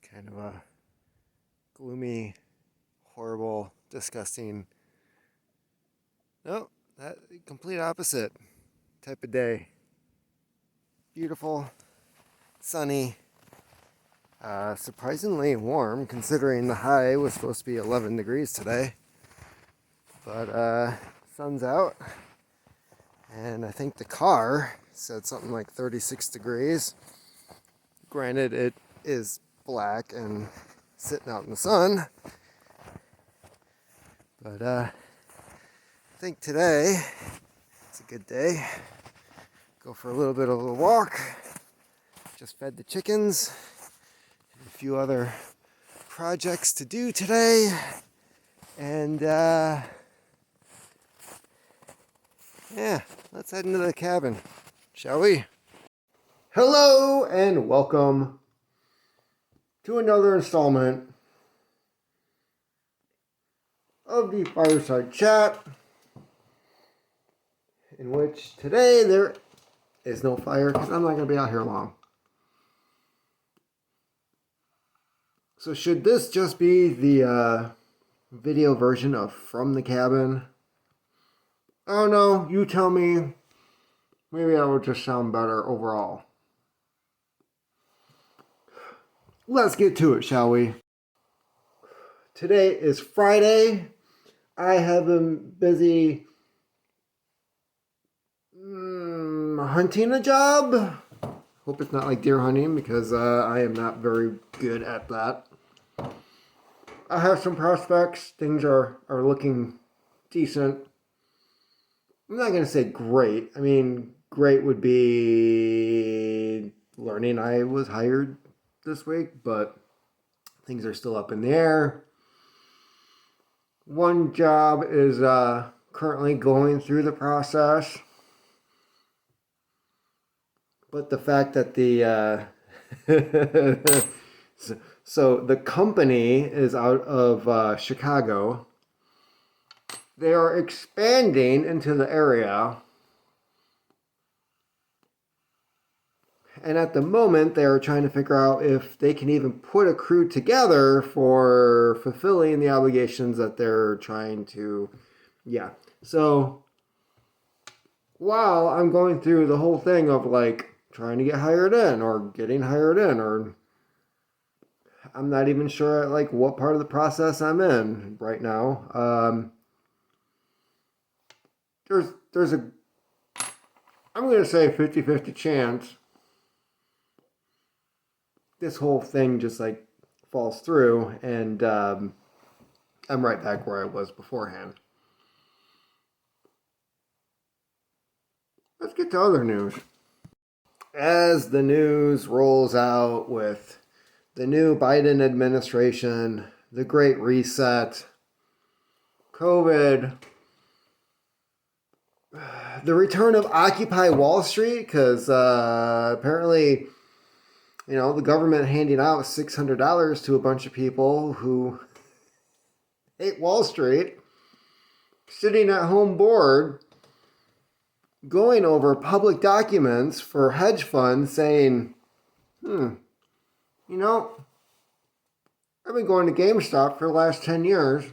kind of a gloomy, horrible, disgusting. No, that complete opposite type of day. Beautiful, sunny, surprisingly warm considering the high was supposed to be 11 degrees today. But sun's out, and I think the car said something like 36 degrees. Granted, it is black and sitting out in the sun, but I think today it's a good day. Go for a little bit of a walk. Just fed the chickens. A few other projects to do today, and yeah, let's head into the cabin, shall we? Hello and welcome to another installment of the Fireside Chat, in which today there is no fire because I'm not going to be out here long. So should this just be the video version of From the Cabin? Oh no, you tell me. Maybe that would just sound better overall. Let's get to it, shall we? Today is Friday. I have been busy hunting a job. Hope it's not like deer hunting because I am not very good at that. I have some prospects. Things are looking decent. I'm not going to say great. I mean, great would be learning I was hired this week, but things are still up in the air. One job is currently going through the process, but the fact that the so the company is out of Chicago. They are expanding into the area, and at the moment they are trying to figure out if they can even put a crew together for fulfilling the obligations that they're trying to, So while I'm going through the whole thing of like trying to get hired in or getting hired in, or I'm not even sure like what part of the process I'm in right now. There's a, I'm going to say 50-50 chance this whole thing just like falls through, and I'm right back where I was beforehand. Let's get to other news. As the news rolls out with the new Biden administration, the Great Reset, COVID, the return of Occupy Wall Street, because apparently, the government handing out $600 to a bunch of people who hate Wall Street, sitting at home bored, going over public documents for hedge funds saying, I've been going to GameStop for the last 10 years.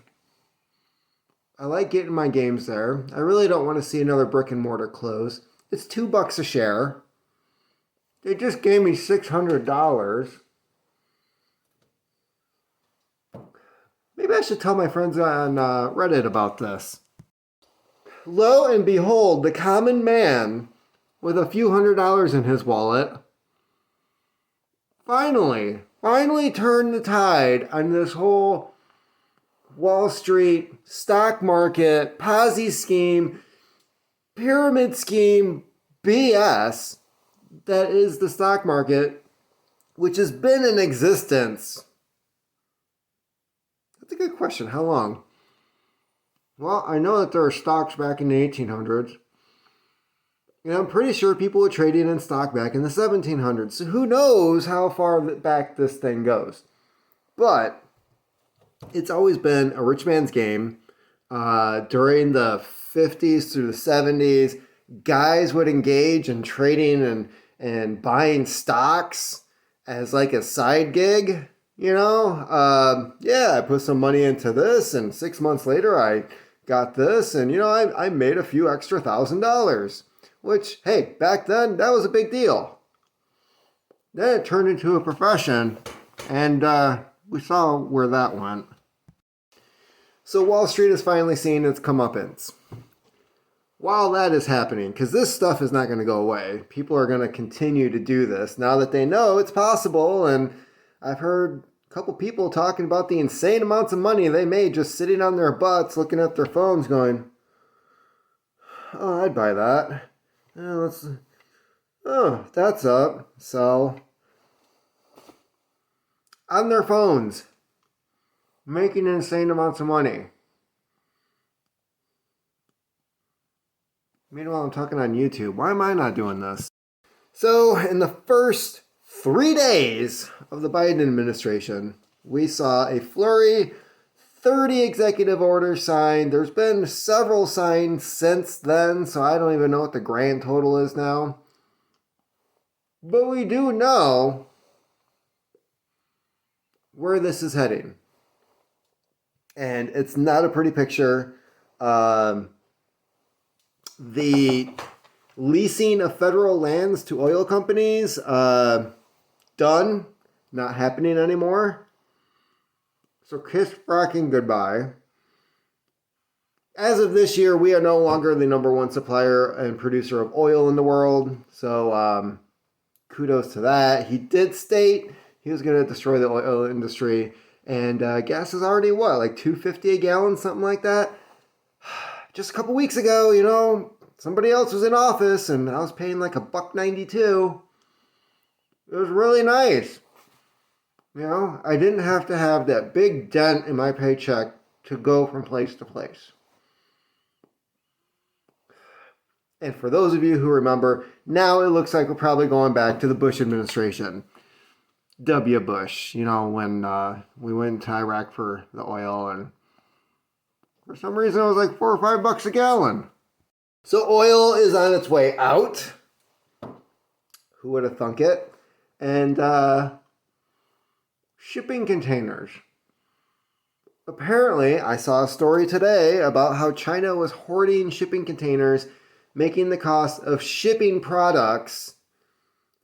I like getting my games there. I really don't want to see another brick and mortar close. It's $2 a share. They just gave me $600. Maybe I should tell my friends on Reddit about this. Lo and behold, the common man with a few $100s in his wallet finally turned the tide on this whole Wall Street, stock market, Ponzi scheme, pyramid scheme, BS that is the stock market, which has been in existence. That's a good question. How long? Well, I know that there are stocks back in the 1800s. And I'm pretty sure people were trading in stock back in the 1700s. So who knows how far back this thing goes. But it's always been a rich man's game. During the 50s through the 70s, guys would engage in trading and buying stocks as like a side gig. Yeah, I put some money into this, and 6 months later I got this, and I made a few extra $1,000, which, hey, back then that was a big deal. Then it turned into a profession, and we saw where that went. So Wall Street is finally seeing its comeuppance. While that is happening, because this stuff is not going to go away, people are going to continue to do this now that they know it's possible. And I've heard a couple people talking about the insane amounts of money they made just sitting on their butts looking at their phones going, oh, I'd buy that. That's up. So, on their phones, making insane amounts of money. Meanwhile, I'm talking on YouTube. Why am I not doing this? So, in the first 3 days of the Biden administration, we saw a flurry, 30 executive orders signed. There's been several signed since then, so I don't even know what the grand total is now. But we do know where this is heading. And it's not a pretty picture. The leasing of federal lands to oil companies, done, not happening anymore. So kiss fracking goodbye. As of this year, we are no longer the number one supplier and producer of oil in the world. So kudos to that. He did state he was going to destroy the oil industry. And gas is already what, like $2.50 a gallon, something like that? Just a couple weeks ago, somebody else was in office and I was paying like $1.92. It was really nice. I didn't have to have that big dent in my paycheck to go from place to place. And for those of you who remember, now it looks like we're probably going back to the Bush administration. W. Bush, when we went to Iraq for the oil, and for some reason it was like $4 or $5 a gallon. So oil is on its way out. Who would have thunk it? And shipping containers. Apparently, I saw a story today about how China was hoarding shipping containers, making the cost of shipping products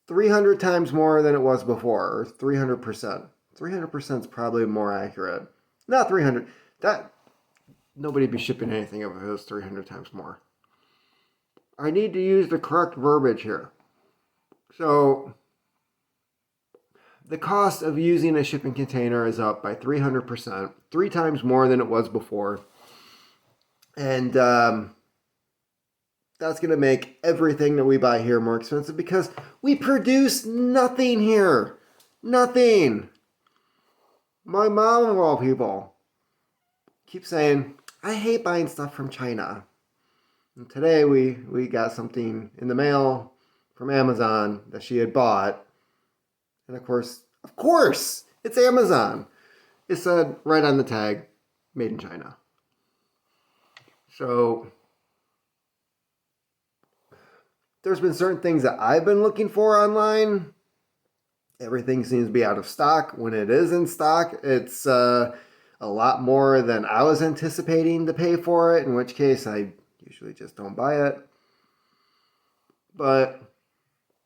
300 times more than it was before, or 300%. 300% is probably more accurate. Not 300. Nobody'd be shipping anything if it was 300 times more. I need to use the correct verbiage here. So, the cost of using a shipping container is up by 300%, 3 times more than it was before. And that's going to make everything that we buy here more expensive because we produce nothing here. Nothing. My mom, of all people, keeps saying, I hate buying stuff from China. And today we got something in the mail from Amazon that she had bought. And of course, it's Amazon. It said right on the tag, made in China. So there's been certain things that I've been looking for online. Everything seems to be out of stock. When it is in stock, it's a lot more than I was anticipating to pay for it, in which case I usually just don't buy it. But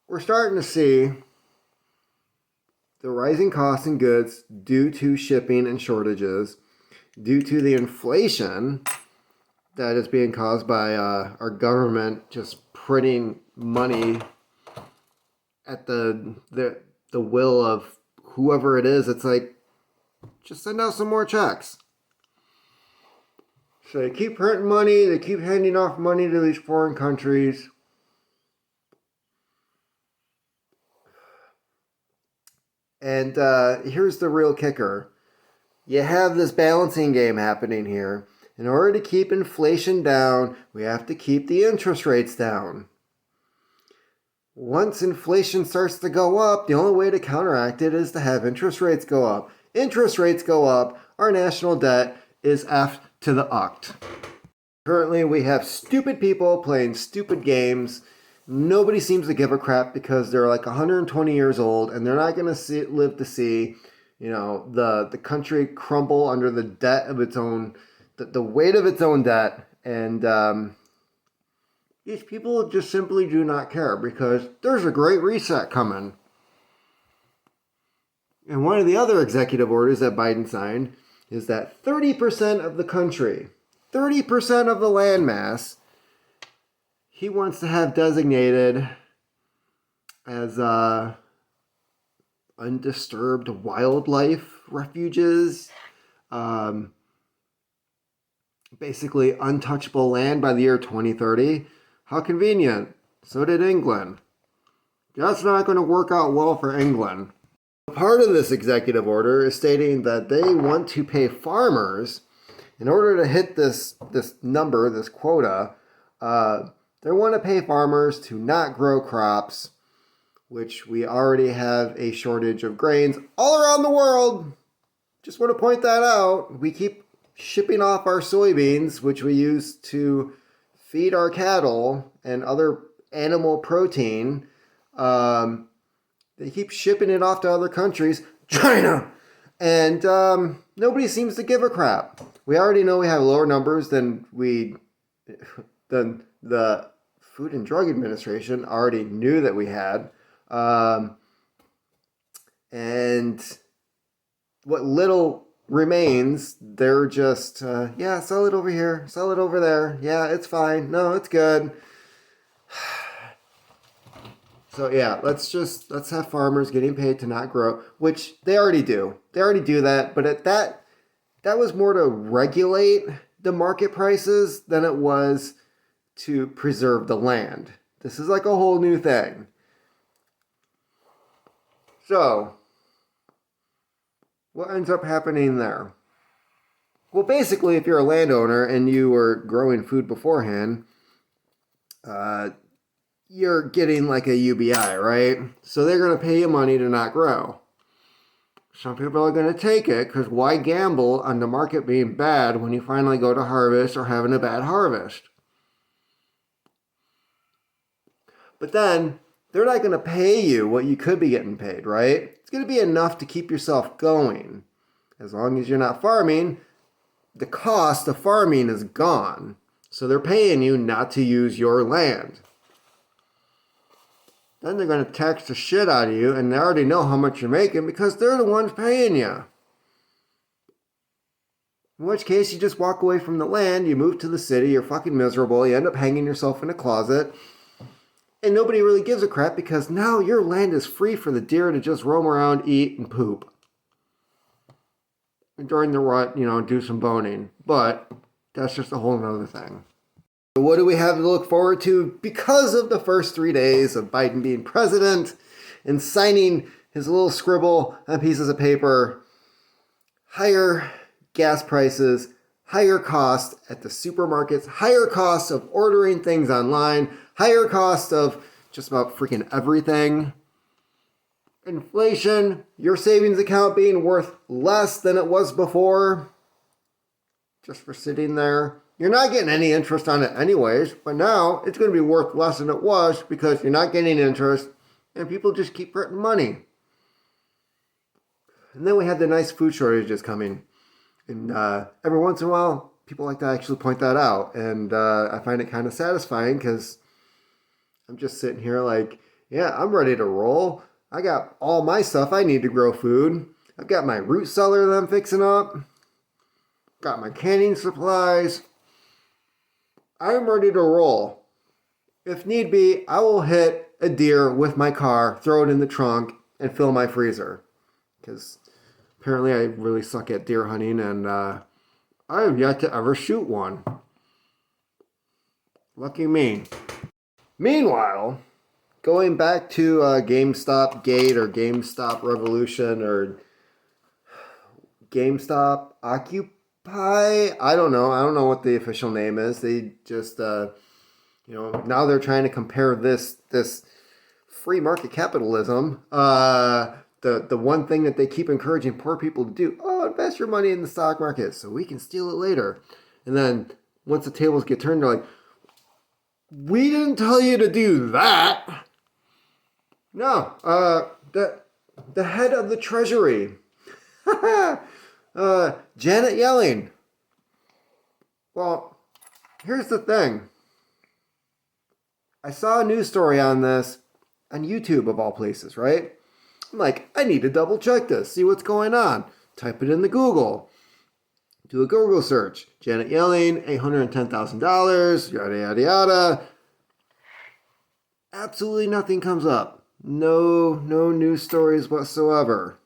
we're starting to see the rising costs in goods due to shipping and shortages, due to the inflation that is being caused by our government just printing money at the will of whoever it is. It's like, just send out some more checks. So they keep printing money, they keep handing off money to these foreign countries. And here's the real kicker. You have this balancing game happening here. In order to keep inflation down, we have to keep the interest rates down. Once inflation starts to go up, the only way to counteract it is to have interest rates go up. Interest rates go up, our national debt is effed to the uct. Currently, we have stupid people playing stupid games. Nobody seems to give a crap because they're like 120 years old and they're not going to live to see the country crumble under the debt of its own, the weight of its own debt. And these people just simply do not care because there's a great reset coming. And one of the other executive orders that Biden signed is that 30% of the country, 30% of the landmass, he wants to have designated as undisturbed wildlife refuges, basically untouchable land by the year 2030. How convenient. So did England. That's not going to work out well for England. Part of this executive order is stating that they want to pay farmers, in order to hit this number, this quota, they want to pay farmers to not grow crops, which we already have a shortage of grains all around the world. Just want to point that out. We keep shipping off our soybeans, which we use to feed our cattle and other animal protein. They keep shipping it off to other countries, China, and nobody seems to give a crap. We already know we have lower numbers than the Food and Drug Administration already knew that we had. And what little remains, they're just, sell it over here, sell it over there. Yeah, it's fine. No, it's good. So yeah, let's have farmers getting paid to not grow, which they already do. They already do that, but that was more to regulate the market prices than it was to preserve the land. This is like a whole new thing. So, what ends up happening there? Well, basically, if you're a landowner and you were growing food beforehand, you're getting like a UBI, right? So they're going to pay you money to not grow. Some people are going to take it because why gamble on the market being bad when you finally go to harvest or having a bad harvest? But then they're not going to pay you what you could be getting paid, right? It's going to be enough to keep yourself going. As long as you're not farming, the cost of farming is gone. So they're paying you not to use your land. Then they're going to tax the shit out of you, and they already know how much you're making because they're the ones paying you. In which case, you just walk away from the land, you move to the city, you're fucking miserable, you end up hanging yourself in a closet, and nobody really gives a crap because now your land is free for the deer to just roam around, eat, and poop. And during the rut, do some boning. But that's just a whole other thing. What do we have to look forward to because of the first 3 days of Biden being president and signing his little scribble on pieces of paper? Higher gas prices, higher cost at the supermarkets, higher cost of ordering things online, higher cost of just about freaking everything. Inflation, your savings account being worth less than it was before, just for sitting there. You're not getting any interest on it anyways, but now it's going to be worth less than it was because you're not getting interest and people just keep printing money. And then we have the nice food shortages coming. And every once in a while, people like to actually point that out. And I find it kind of satisfying because I'm just sitting here like, yeah, I'm ready to roll. I got all my stuff I need to grow food. I've got my root cellar that I'm fixing up. Got my canning supplies. I'm ready to roll. If need be, I will hit a deer with my car, throw it in the trunk, and fill my freezer. Because apparently I really suck at deer hunting, and I have yet to ever shoot one. Lucky me. Meanwhile, going back to GameStop Gate or GameStop Revolution or GameStop Occupy, I don't know what the official name is. They just, now they're trying to compare this free market capitalism, the one thing that they keep encouraging poor people to do. Oh, invest your money in the stock market so we can steal it later. And then once the tables get turned, they're like, we didn't tell you to do that. No, the head of the Treasury Janet Yellen. Well, here's the thing. I saw a news story on this on YouTube of all places, right? I'm like, I need to double check this, see what's going on. Type it in the Google. Do a Google search. Janet Yellen, $810,000, yada, yada, yada. Absolutely nothing comes up. No news stories whatsoever.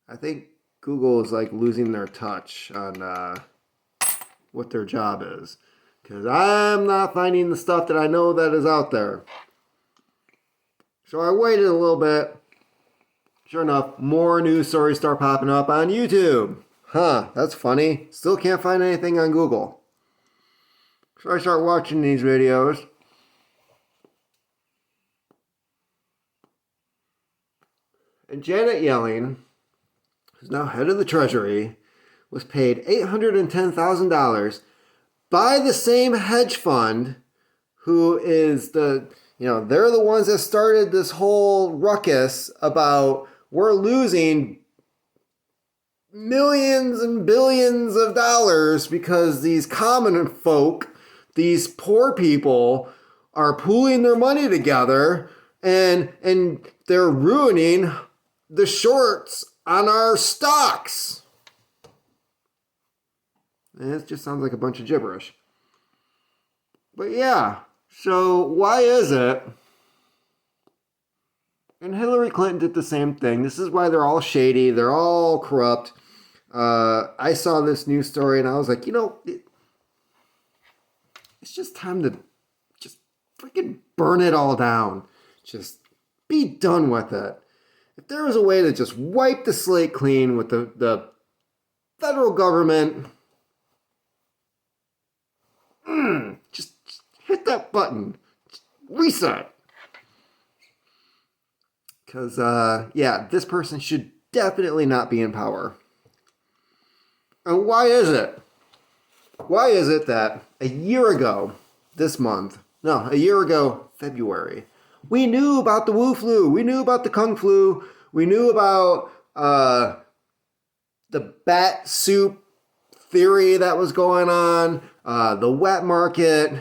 I think Google is like losing their touch on what their job is. Because I'm not finding the stuff that I know that is out there. So I waited a little bit. Sure enough, more news stories start popping up on YouTube. Huh, that's funny. Still can't find anything on Google. So I start watching these videos. And Janet Yellen, who's now head of the Treasury, was paid $810,000 by the same hedge fund who is they're the ones that started this whole ruckus about we're losing millions and billions of dollars because these common folk, these poor people, are pooling their money together and they're ruining the shorts on our stocks. And it just sounds like a bunch of gibberish. But yeah, so why is it? And Hillary Clinton did the same thing. This is why they're all shady. They're all corrupt. I saw this news story and I was like, it's just time to just freaking burn it all down. Just be done with it. If there was a way to just wipe the slate clean with the federal government, just hit that button. Just reset. Because, this person should definitely not be in power. And why is it? Why is it that a year ago, February, we knew about the Wu flu, we knew about the Kung flu, we knew about the bat soup theory that was going on, the wet market.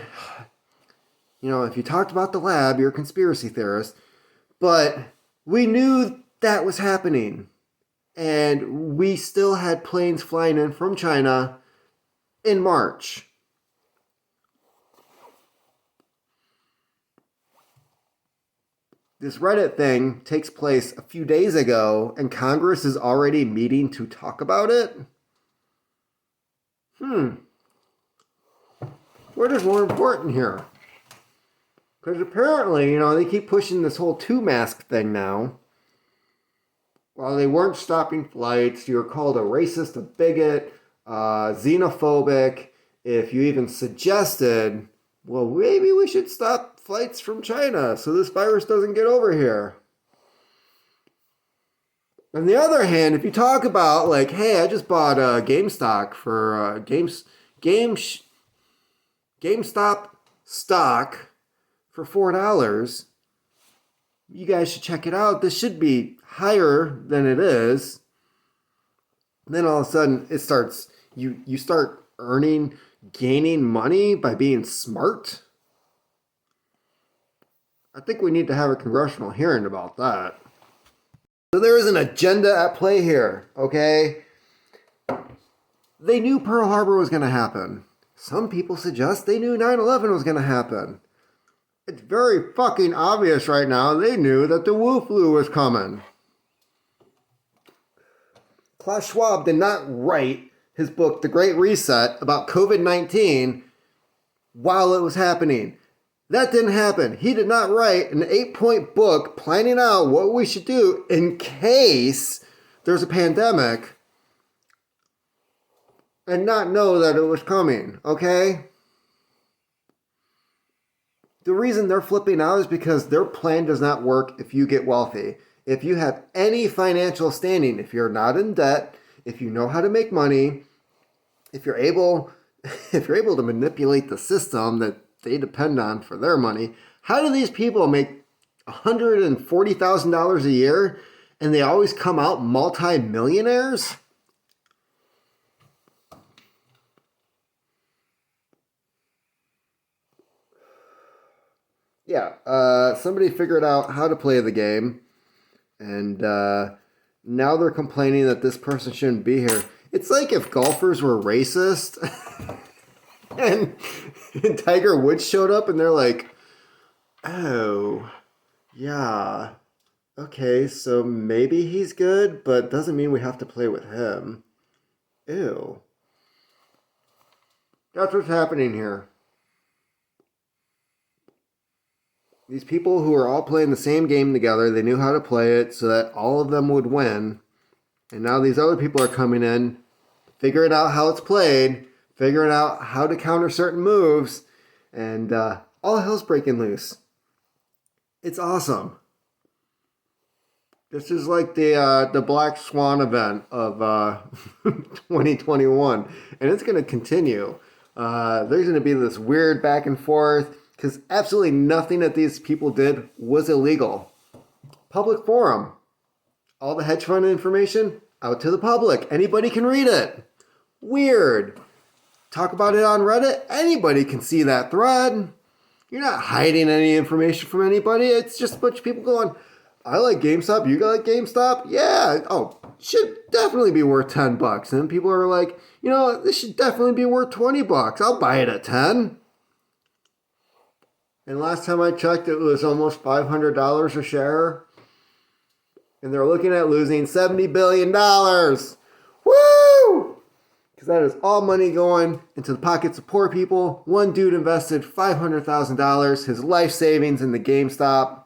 If you talked about the lab, you're a conspiracy theorist. But we knew that was happening. And we still had planes flying in from China in March. This Reddit thing takes place a few days ago, and Congress is already meeting to talk about it? What is more important here? Because apparently, they keep pushing this whole two-mask thing now. While they weren't stopping flights, you're called a racist, a bigot, xenophobic. If you even suggested, well, maybe we should stop flights from China so this virus doesn't get over here. On the other hand, if you talk about like, hey, I just bought GameStop for GameStop stock for $4. You guys should check it out. This should be higher than it is. And then all of a sudden it starts, you start gaining money by being smart. I think we need to have a congressional hearing about that. So there is an agenda at play here, okay? They knew Pearl Harbor was going to happen. Some people suggest they knew 9/11 was going to happen. It's very fucking obvious right now they knew that the Wu flu was coming. Klaus Schwab did not write his book, The Great Reset, about COVID-19 while it was happening. That didn't happen. He did not write an 8-point book planning out what we should do in case there's a pandemic and not know that it was coming, okay? The reason they're flipping out is because their plan does not work if you get wealthy. If you have any financial standing, if you're not in debt, if you know how to make money, if you're able to manipulate the system that they depend on for their money, how do these people make $140,000 a year and they always come out multi-millionaires? Yeah, somebody figured out how to play the game, and now they're complaining that this person shouldn't be here. It's like if golfers were racist and, and Tiger Woods showed up and they're like, oh, yeah, okay, so maybe he's good, but doesn't mean we have to play with him. Ew. That's what's happening here. These people who are all playing the same game together, they knew how to play it so that all of them would win. And now these other people are coming in, figuring out how it's played, figuring out how to counter certain moves, and all hell's breaking loose. It's awesome. This is like the Black Swan event of 2021, and it's going to continue. There's going to be this weird back and forth because absolutely nothing that these people did was illegal. Public forum. All the hedge fund information out to the public. Anybody can read it. Weird. Talk about it on Reddit. Anybody can see that thread. You're not hiding any information from anybody. It's just a bunch of people going, I like GameStop. You like GameStop? Yeah. Oh, should definitely be worth $10. And people are like, this should definitely be worth $20. I'll buy it at 10. And last time I checked, it was almost $500 a share. And they're looking at losing $70 billion. Woo! Because that is all money going into the pockets of poor people. One dude invested $500,000, his life savings in the GameStop.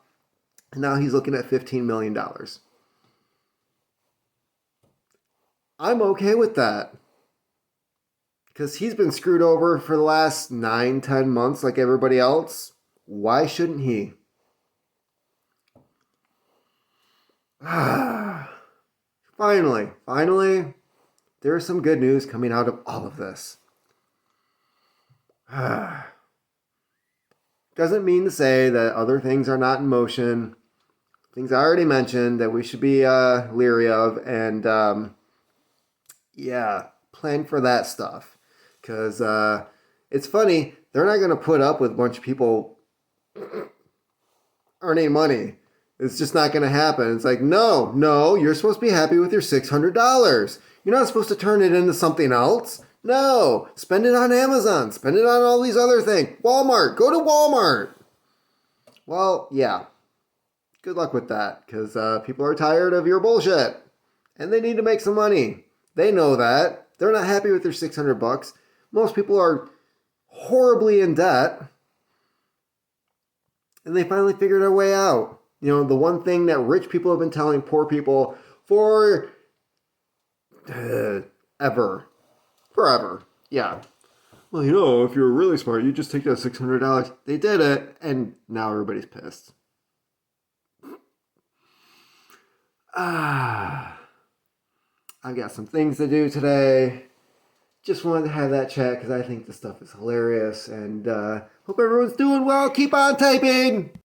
And now he's looking at $15 million. I'm okay with that. Because he's been screwed over for the last 9-10 months like everybody else. Why shouldn't he? Finally, there's some good news coming out of all of this. Doesn't mean to say that other things are not in motion. Things I already mentioned that we should be leery of. And plan for that stuff. Because it's funny, they're not going to put up with a bunch of people earning money. It's just not going to happen. It's like, no, you're supposed to be happy with your $600. You're not supposed to turn it into something else. No, spend it on Amazon. Spend it on all these other things. Walmart, go to Walmart. Well, yeah, good luck with that because people are tired of your bullshit and they need to make some money. They know that. They're not happy with their $600. Most people are horribly in debt and they finally figured their way out. The one thing that rich people have been telling poor people for forever. Yeah. Well, if you're really smart, you just take that $600. They did it, and now everybody's pissed. I've got some things to do today. Just wanted to have that chat because I think this stuff is hilarious, and hope everyone's doing well. Keep on typing!